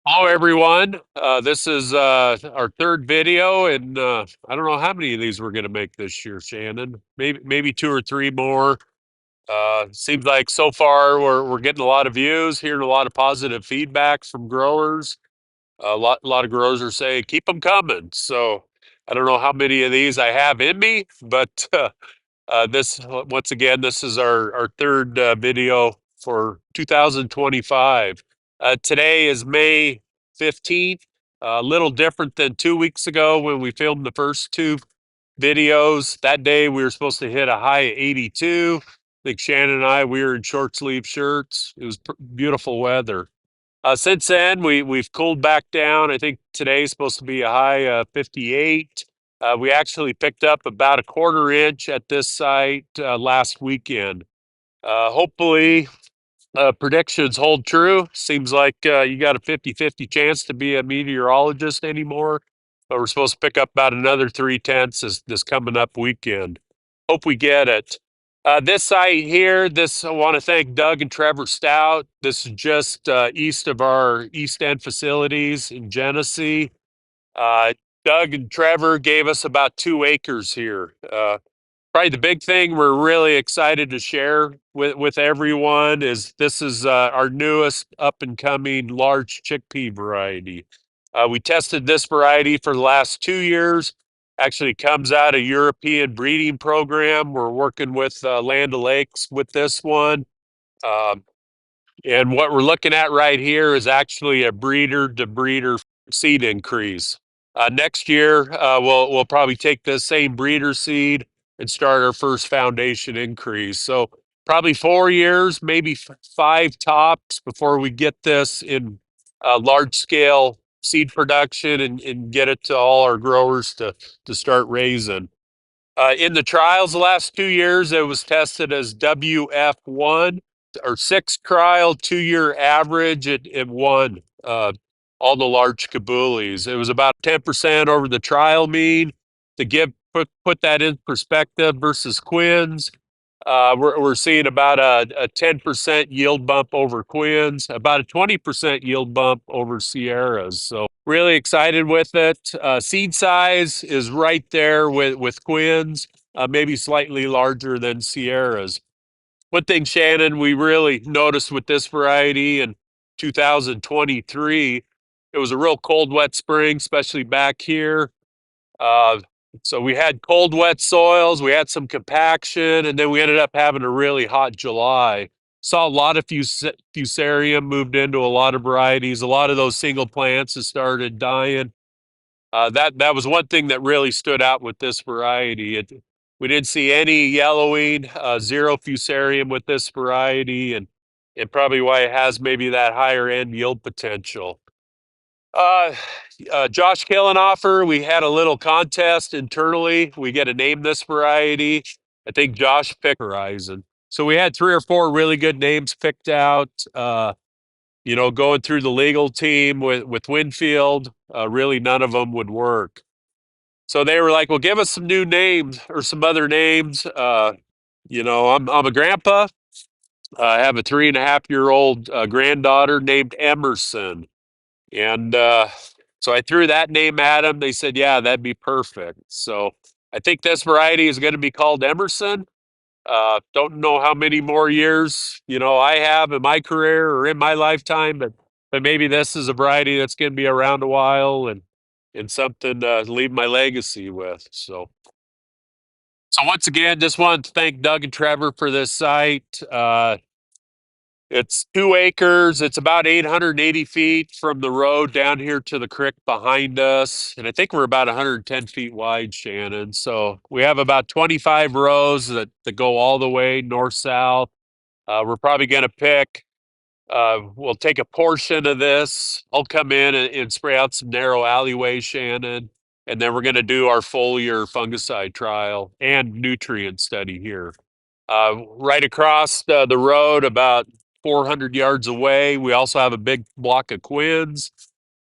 Hello, everyone. This is our third video, and I don't know how many of these we're going to make this year, Shannon. Maybe two or three more. Seems like so far we're getting a lot of views, hearing a lot of positive feedback from growers. A lot of growers are saying keep them coming. So I don't know how many of these I have in me, but this once again, this is our third video for 2025. Today is May 15th, a little different than 2 weeks ago when we filmed the first two videos. That day we were supposed to hit a high of 82. I think Shannon and we were in short sleeve shirts. It was beautiful weather. Since then, we've cooled back down. I think today's supposed to be a high of 58. We actually picked up about a quarter inch at this site last weekend. Hopefully, predictions hold true. Seems like you got a 50-50 chance to be a meteorologist anymore. But we're supposed to pick up about another 3/10 this coming up weekend. Hope we get it. This site here, I want to thank Doug and Trevor Stout. This is just east of our East End facilities in Genesee. Uh, Doug and Trevor gave us about 2 acres here. Probably the big thing we're really excited to share with everyone is this is our newest up and coming large chickpea variety. We tested this variety for the last 2 years. Actually comes out of European breeding program. We're working with Land O'Lakes with this one. Um, and what we're looking at right here is actually a breeder to breeder seed increase. Next year, we'll probably take the same breeder seed and start our first foundation increase. So probably 4 years, maybe five tops before we get this in large scale seed production and get it to all our growers to start raising. In the trials the last 2 years, it was tested as WF1 or six trial 2 year average. It won all the large caboolies. It was about 10% over the trial mean. To put that in perspective versus Quinn's, we're seeing about a 10% yield bump over Quinn's, about a 20% yield bump over Sierras. So really excited with it. Seed size is right there with Quinn's, maybe slightly larger than Sierras. One thing, Shannon, we really noticed with this variety in 2023, it was a real cold, wet spring, especially back here. Uh, so we had cold, wet soils, we had some compaction, and then we ended up having a really hot July. Saw a lot of fusarium moved into a lot of varieties. A lot of those single plants has started dying. That was one thing that really stood out with this variety. We didn't see any yellowing, zero fusarium with this variety, and probably why it has maybe that higher end yield potential. Uh, Josh Killenoffer, we had a little contest internally. We get to name this variety. I think Josh picked Horizon. So we had three or four really good names picked out. Going through the legal team with Winfield, really none of them would work. So they were like, "Well, give us some new names or some other names." I'm a grandpa. I have a 3.5-year-old granddaughter named Emerson. And so I threw that name at them. They said, yeah, that'd be perfect. So I think this variety is going to be called Emerson. Don't know how many more years, I have in my career or in my lifetime, but maybe this is a variety that's going to be around a while and something to leave my legacy with. So once again, just wanted to thank Doug and Trevor for this site. It's 2 acres. It's about 880 feet from the road down here to the creek behind us. And I think we're about 110 feet wide, Shannon. So we have about 25 rows that go all the way north-south. We're probably going to we'll take a portion of this. I'll come in and spray out some narrow alleyways, Shannon. And then we're going to do our foliar fungicide trial and nutrient study here. Right across the road, about 400 yards away, we also have a big block of Quins,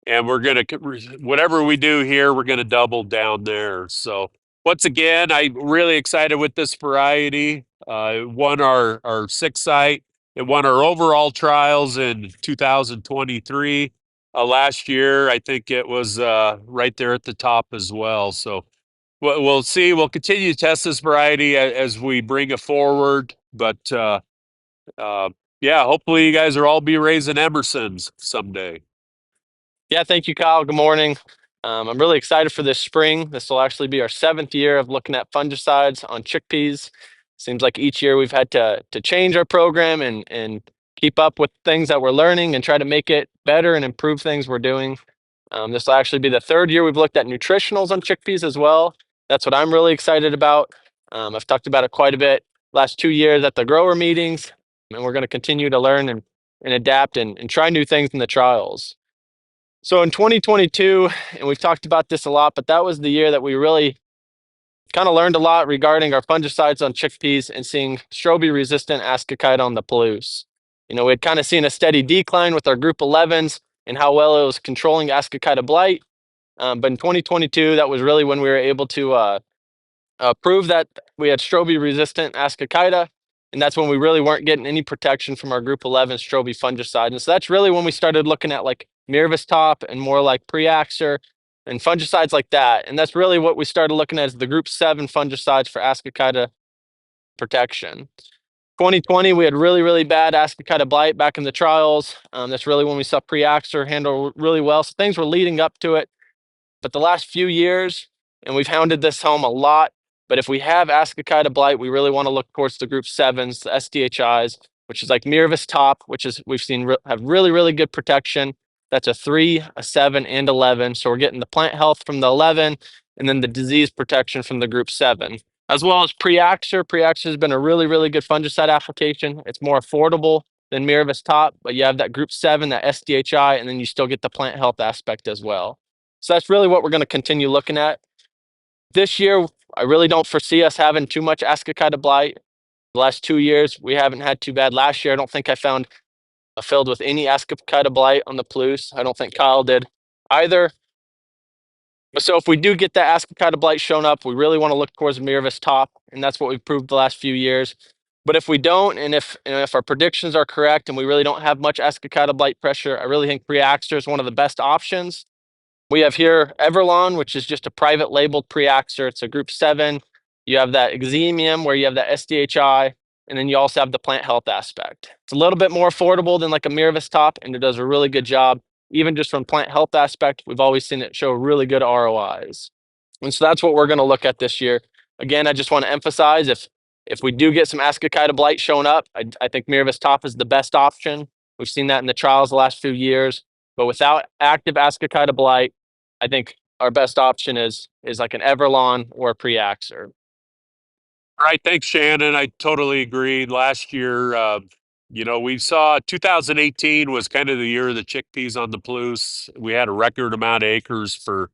and we're going to, whatever we do here, we're going to double down there. So once again, I'm really excited with this variety. It won our sixth site. It won our overall trials in 2023. last year. I think it was right there at the top as well. So we'll see. We'll continue to test this variety as we bring it forward. But uh, yeah, hopefully you guys are all be raising Emersons someday. Yeah, thank you, Kyle. Good morning. I'm really excited for this spring. This will actually be our 7th year of looking at fungicides on chickpeas. Seems like each year we've had to change our program and keep up with things that we're learning and try to make it better and improve things we're doing. This will actually be the 3rd year we've looked at nutritionals on chickpeas as well. That's what I'm really excited about. I've talked about it quite a bit last 2 years at the grower meetings, and we're going to continue to learn and adapt and try new things in the trials. So in 2022, and we've talked about this a lot, but that was the year that we really kind of learned a lot regarding our fungicides on chickpeas and seeing strobe-resistant ascochyta on the Palouse. We had kind of seen a steady decline with our group 11s and how well it was controlling ascochyta blight. But in 2022, that was really when we were able to prove that we had strobe-resistant ascochyta, and that's when we really weren't getting any protection from our group 11 strobe fungicide. And so that's really when we started looking at like Mirvis top and more like Preaxer and fungicides like that. And that's really what we started looking at as the group 7 fungicides for ascochyta protection. 2020, we had really bad ascochyta blight back in the trials. That's really when we saw Preaxer handle really well. So things were leading up to it. But the last few years, and we've hounded this home a lot, but if we have ascochyta blight, we really want to look towards the group 7s, the SDHIs, which is like Mirvis top, which is we've seen have really good protection. That's a 3, a 7, and 11. So we're getting the plant health from the 11, and then the disease protection from the group 7, as well as Preaxer. Preaxer has been a really good fungicide application. It's more affordable than Mirvis top, but you have that group 7, that SDHI, and then you still get the plant health aspect as well. So that's really what we're going to continue looking at. This year, I really don't foresee us having too much ascochyta blight. The last 2 years, we haven't had too bad. Last year, I don't think I found a field with any ascochyta blight on the Palouse. I don't think Kyle did either. But so if we do get that ascochyta blight shown up, we really want to look towards Mirvis top, and that's what we've proved the last few years. But if we don't, and if our predictions are correct and we really don't have much ascochyta blight pressure, I really think Preaxer is one of the best options. We have here Everlon, which is just a private labeled Preaxer. It's a group 7. You have that Exemium where you have that SDHI, and then you also have the plant health aspect. It's a little bit more affordable than like a Mirvis top, and it does a really good job. Even just from plant health aspect, we've always seen it show really good ROIs. And so that's what we're going to look at this year. Again, I just want to emphasize if we do get some ascochyta blight showing up, I think Mirvis top is the best option. We've seen that in the trials the last few years. But without active ascochyta blight, I think our best option is like an Everlon or a Preaxer. All right, thanks, Shannon. I totally agree. Last year, we saw 2018 was kind of the year of the chickpeas on the Palouse. We had a record amount of acres for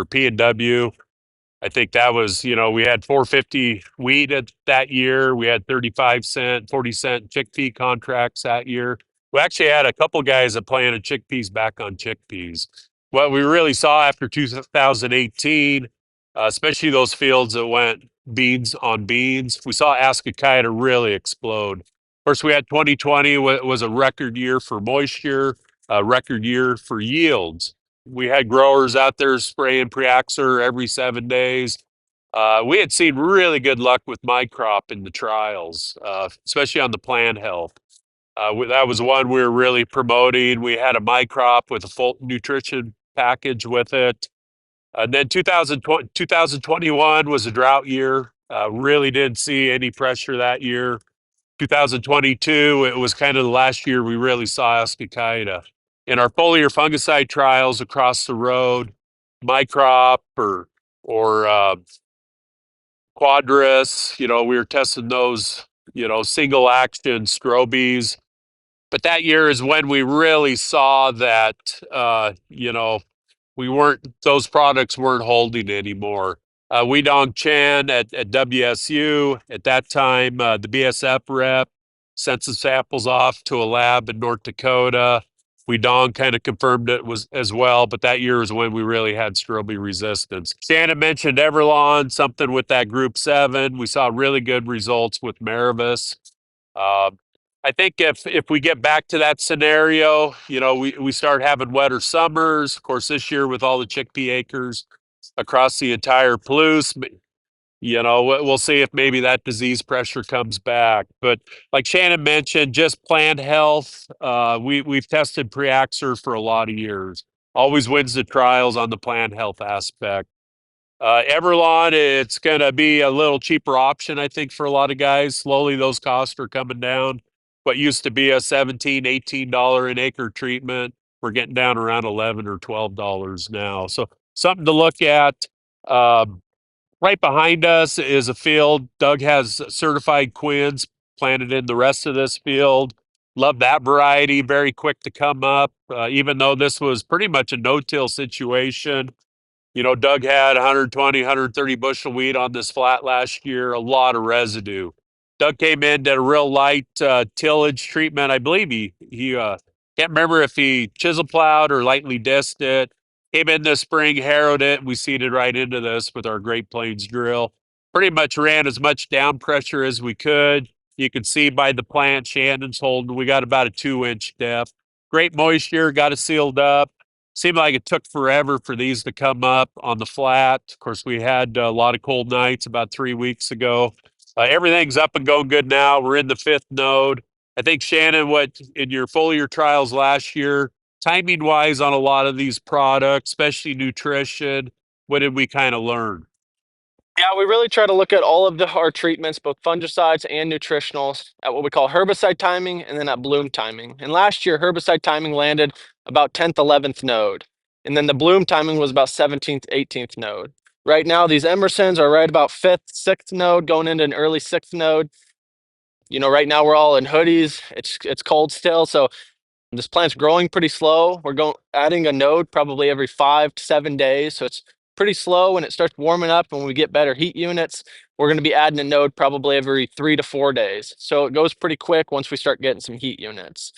P&W. I think that was, we had 450 wheat that year. We had 35-cent, 40-cent chickpea contracts that year. We actually had a couple guys that planted chickpeas back on chickpeas. What we really saw after 2018, especially those fields that went beans on beans, we saw ascochyta really explode. Of course, we had 2020 was a record year for moisture, a record year for yields. We had growers out there spraying Preaxer every 7 days. We had seen really good luck with my crop in the trials, especially on the plant health. That was one we were really promoting. We had a my crop with a full nutrition package with it. And then 2021 was a drought year. Really didn't see any pressure that year. 2022, it was kind of the last year we really saw ascochyta. In our foliar fungicide trials across the road, my crop or Quadris, we were testing those, single action strobies. But that year is when we really saw that, those products weren't holding anymore. Weedong Chen at WSU at that time, the BSF rep sent some samples off to a lab in North Dakota. Weedong kind of confirmed it was as well, but that year is when we really had strobe resistance. Shannon mentioned Everlon, something with that group 7. We saw really good results with Mirvis. I think if we get back to that scenario, we start having wetter summers. Of course, this year with all the chickpea acres across the entire Palouse, we'll see if maybe that disease pressure comes back. But like Shannon mentioned, just plant health. We've tested Preaxer for a lot of years. Always wins the trials on the plant health aspect. Everlawn, it's going to be a little cheaper option, I think, for a lot of guys. Slowly, those costs are coming down. What used to be a $17, $18 an acre treatment, we're getting down around 11 or $12 now. So something to look at. Um, right behind us is a field. Doug has certified quins planted in the rest of this field. Love that variety. Very quick to come up, even though this was pretty much a no-till situation. Doug had 120, 130 bushel wheat on this flat last year, a lot of residue. Doug came in, did a real light tillage treatment. I believe he can't remember if he chisel plowed or lightly dissed it. Came in this spring, harrowed it. We seeded right into this with our Great Plains drill. Pretty much ran as much down pressure as we could. You can see by the plant Shannon's holding, we got about a 2-inch depth. Great moisture, got it sealed up. Seemed like it took forever for these to come up on the flat. Of course, we had a lot of cold nights about 3 weeks ago. Everything's up and going good now. We're in the 5th node. I think, Shannon, what in your foliar trials last year, timing wise on a lot of these products, especially nutrition, what did we kind of learn? Yeah, we really try to look at all of our treatments, both fungicides and nutritionals, at what we call herbicide timing and then at bloom timing. And last year, herbicide timing landed about 10th, 11th node. And then the bloom timing was about 17th, 18th node. Right now, these Emersons are right about 5th, 6th node, going into an early 6th node. Right now we're all in hoodies. It's cold still, so this plant's growing pretty slow. We're going adding a node probably every 5 to 7 days, so it's pretty slow. When it starts warming up and when we get better heat units, we're going to be adding a node probably every 3 to 4 days. So it goes pretty quick once we start getting some heat units.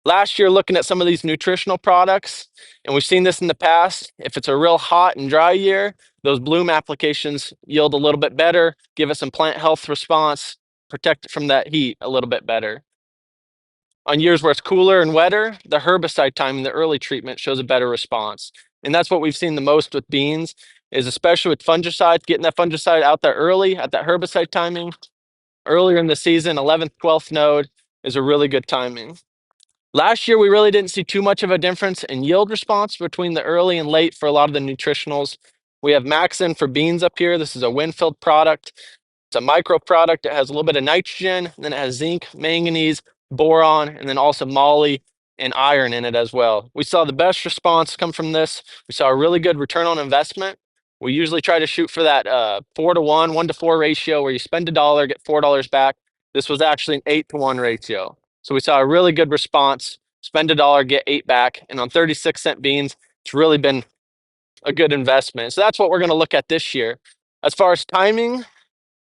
Last year, looking at some of these nutritional products, and we've seen this in the past, if it's a real hot and dry year, those bloom applications yield a little bit better, give us some plant health response, protect it from that heat a little bit better. On years where it's cooler and wetter, the herbicide time in the early treatment shows a better response. And that's what we've seen the most with beans, is especially with fungicides, getting that fungicide out there early at that herbicide timing. Earlier in the season, 11th, 12th node is a really good timing. Last year, we really didn't see too much of a difference in yield response between the early and late for a lot of the nutritionals. We have Maxin for beans up here. This is a Winfield product. It's a micro product. It has a little bit of nitrogen, and then it has zinc, manganese, boron, and then also moly and iron in it as well. We saw the best response come from this. We saw a really good return on investment. We usually try to shoot for that 4-to-1, 1-to-4 ratio where you spend $1, get $4 back. This was actually an 8-to-1 ratio. So we saw a really good response. Spend $1, get 8 back. And on 36-cent beans, it's really been a good investment. So that's what we're going to look at this year. As far as timing,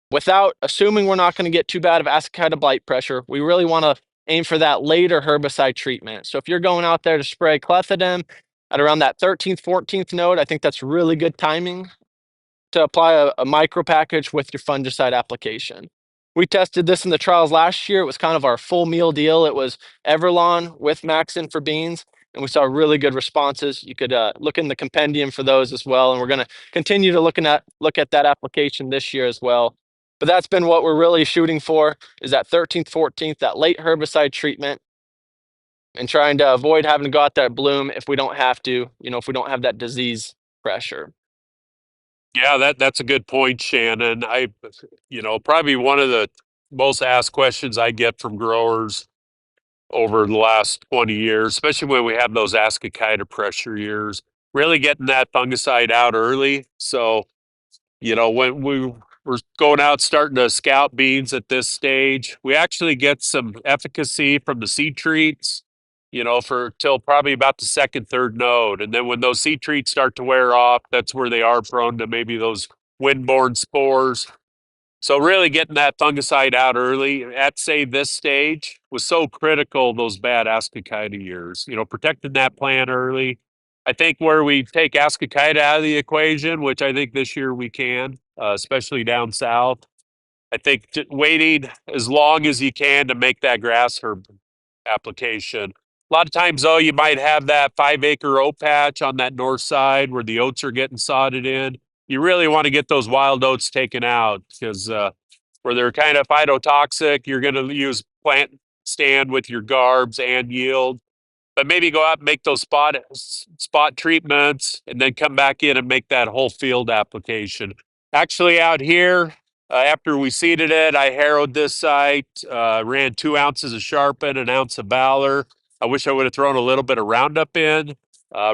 without assuming we're not going to get too bad of ascochyta blight pressure, we really want to aim for that later herbicide treatment. So if you're going out there to spray clethodim at around that 13th, 14th node, I think that's really good timing to apply a micro package with your fungicide application. We tested this in the trials last year. It was kind of our full meal deal. It was Everlon with Maxin for beans, and we saw really good responses. You could look in the compendium for those as well, and we're going to continue to look at that application this year as well. But that's been what we're really shooting for, is that 13th, 14th, that late herbicide treatment, and trying to avoid having to go out there at bloom if we don't have to, if we don't have that disease pressure. Yeah, that's a good point, Shannon. Probably one of the most asked questions I get from growers over the last 20 years, especially when we have those ascochyta pressure years, really getting that fungicide out early. So, when we were going out starting to scout beans at this stage, we actually get some efficacy from the seed treats, for till probably about the 2nd, 3rd node. And then when those seed treats start to wear off, that's where they are prone to maybe those windborne spores. So really getting that fungicide out early at, say, this stage was so critical those bad ascochyta years, protecting that plant early. I think where we take ascochyta out of the equation, which I think this year we can, especially down south, I think waiting as long as you can to make that grass herb application. A lot of times, though, you might have that 5 acre oat patch on that north side where the oats are getting sodded in. You really want to get those wild oats taken out because where they're kind of phytotoxic, you're going to use plant stand with your garbs and yield. But maybe go out and make those spot treatments and then come back in and make that whole field application. Actually, out here, after we seeded it, I harrowed this site, ran 2 ounces of Sharpen, an ounce of Valor. I wish I would have thrown a little bit of Roundup in.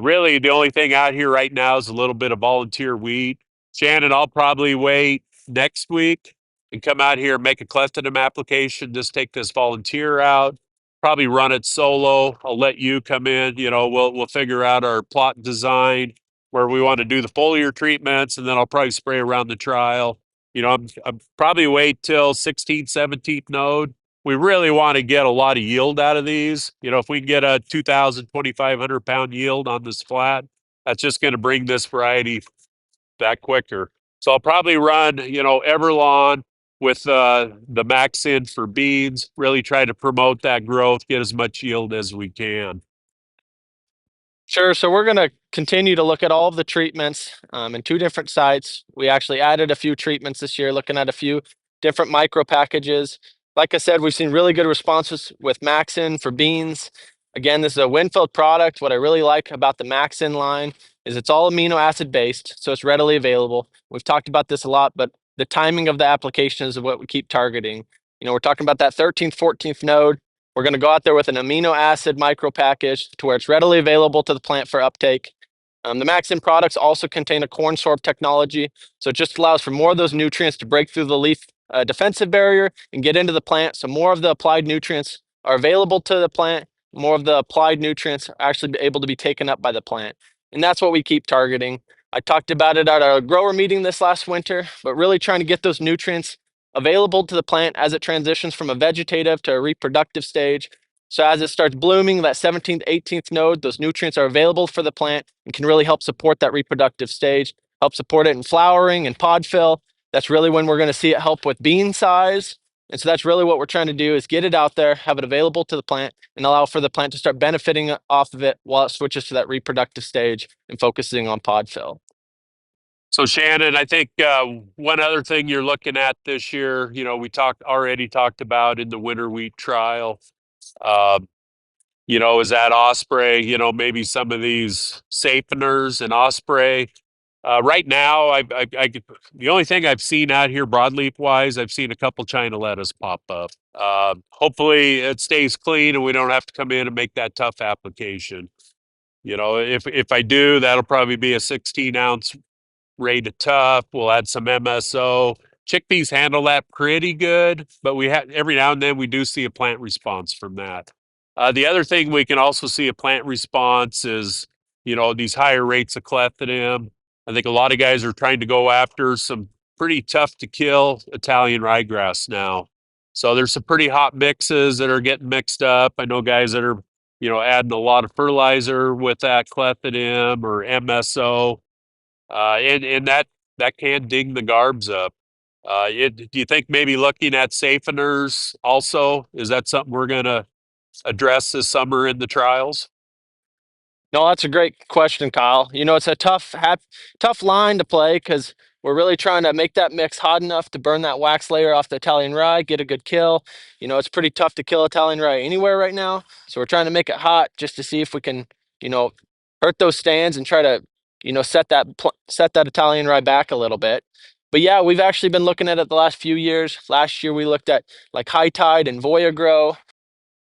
Really, the only thing out here right now is a little bit of volunteer wheat. Shannon, I'll probably wait next week and come out here and make a clethodim application. Just take this volunteer out, probably run it solo. I'll let you come in. We'll figure out our plot design where we want to do the foliar treatments, and then I'll probably spray around the trial. I'm probably wait till 16th, 17th node. We really want to get a lot of yield out of these. If we can get a 2,000, 2,500 pound yield on this flat, that's just going to bring this variety that quicker. So I'll probably run, Everlawn with the Maxin for beans, really try to promote that growth, get as much yield as we can. Sure. So we're going to continue to look at all of the treatments in 2 different sites. We actually added a few treatments this year, looking at a few different micro packages. Like I said, we've seen really good responses with Maxin for beans. Again, this is a Winfield product. What I really like about the Maxin line is it's all amino acid based, so it's readily available. We've talked about this a lot, but the timing of the application is what we keep targeting. We're talking about that 13th, 14th node. We're going to go out there with an amino acid micro package to where it's readily available to the plant for uptake. The Maxin products also contain a corn sorb technology, so it just allows for more of those nutrients to break through the leaf defensive barrier and get into the plant. So more of the applied nutrients are available to the plant. More of the applied nutrients are actually able to be taken up by the plant. And that's what we keep targeting. I talked about it at our grower meeting this last winter, but really trying to get those nutrients available to the plant as it transitions from a vegetative to a reproductive stage. So as it starts blooming, that 17th, 18th node, those nutrients are available for the plant and can really help support that reproductive stage, help support it in flowering and pod fill. That's really when we're going to see it help with bean size. And so that's really what we're trying to do is get it out there, have it available to the plant, and allow for the plant to start benefiting off of it while it switches to that reproductive stage and focusing on pod fill. So Shannon, I think one other thing you're looking at this year, we already talked about in the winter wheat trial, uh, is that osprey, maybe some of these saponers and osprey. Right now, the only thing I've seen out here broadleaf wise, I've seen a couple China lettuce pop up. Hopefully it stays clean and we don't have to come in and make that tough application. If I do, that'll probably be a 16-ounce rated tough. We'll add some MSO. Chickpeas handle that pretty good, but we have every now and then we do see a plant response from that. The other thing we can also see a plant response is, these higher rates of clethodim. I think a lot of guys are trying to go after some pretty tough to kill Italian ryegrass now. So there's some pretty hot mixes that are getting mixed up. I know guys that are, adding a lot of fertilizer with that clethodim or MSO, and that can ding the garbs up. Do you think maybe looking at saponers also, is that something we're going to address this summer in the trials? No, that's a great question, Kyle. It's a tough line to play because we're really trying to make that mix hot enough to burn that wax layer off the Italian rye, get a good kill. It's pretty tough to kill Italian rye anywhere right now. So we're trying to make it hot just to see if we can, hurt those stands and try to, set that Italian rye back a little bit. But yeah, we've actually been looking at it the last few years. Last year we looked at like High Tide and Voya Grow.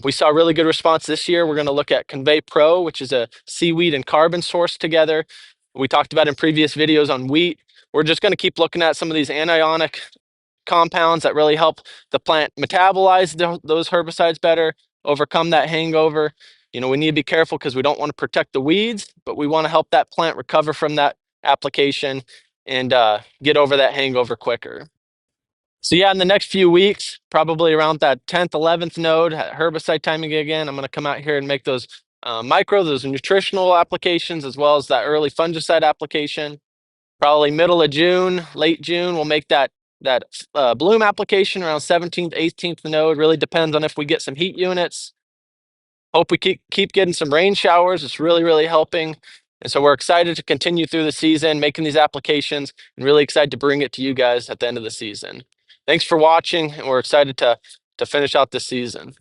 We saw a really good response this year. We're going to look at Convey Pro, which is a seaweed and carbon source together. We talked about in previous videos on wheat. We're just going to keep looking at some of these anionic compounds that really help the plant metabolize those herbicides better, overcome that hangover. We need to be careful because we don't want to protect the weeds, but we want to help that plant recover from that application and get over that hangover quicker. So yeah, in the next few weeks, probably around that 10th, 11th node, herbicide timing again, I'm going to come out here and make those those nutritional applications, as well as that early fungicide application. Probably middle of June, late June, we'll make that that bloom application around 17th, 18th node. Really depends on if we get some heat units. Hope we keep getting some rain showers. It's really, really helping. And so we're excited to continue through the season, making these applications, and really excited to bring it to you guys at the end of the season. Thanks for watching, and we're excited to finish out this season.